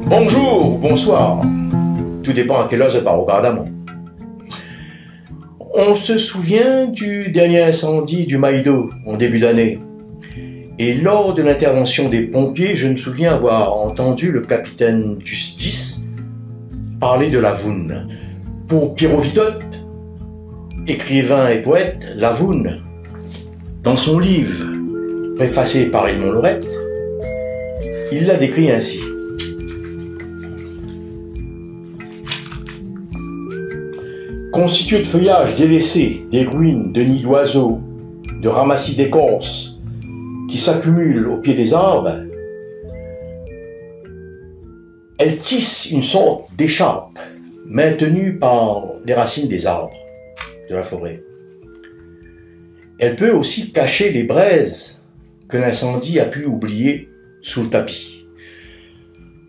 Bonjour ou bonsoir, tout dépend à quelle heure je pars au Cardamom. On se souvient du dernier incendie du Maïdo en début d'année. Et lors de l'intervention des pompiers, je me souviens avoir entendu le capitaine du SDIS parler de Lavoun. Pour Pierrot Vitotte, écrivain et poète, Lavoun, dans son livre, préfacé par Edmond Lorette, il l'a décrit ainsi. Constitué de feuillages délaissés, des ruines, de nids d'oiseaux, de ramassis d'écorces qui s'accumulent au pied des arbres, elle tisse une sorte d'écharpe maintenue par les racines des arbres de la forêt. Elle peut aussi cacher les braises que l'incendie a pu oublier sous le tapis.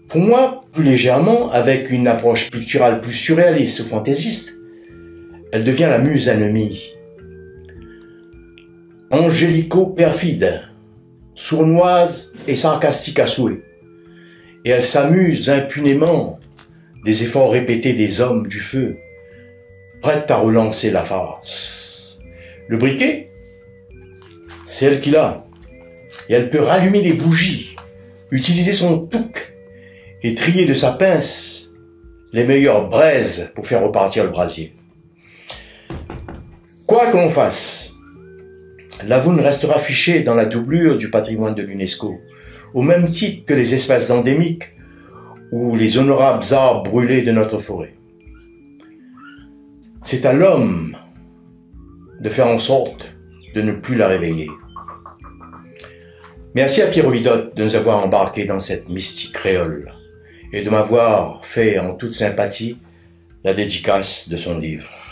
Pour moi, plus légèrement, avec une approche picturale plus surréaliste ou fantaisiste, elle devient la muse ennemie. Angélico-perfide, sournoise et sarcastique à souhait. Et elle s'amuse impunément des efforts répétés des hommes du feu, prête à relancer la farce. Le briquet, c'est elle qui l'a. Et elle peut rallumer les bougies, utiliser son touc et trier de sa pince les meilleures braises pour faire repartir le brasier. Quoi que l'on fasse, Lavoun restera fiché dans la doublure du patrimoine de l'UNESCO, au même titre que les espèces endémiques ou les honorables arbres brûlés de notre forêt. C'est à l'homme de faire en sorte de ne plus la réveiller. Merci à Pierrot Vitotte de nous avoir embarqués dans cette mystique créole et de m'avoir fait en toute sympathie la dédicace de son livre.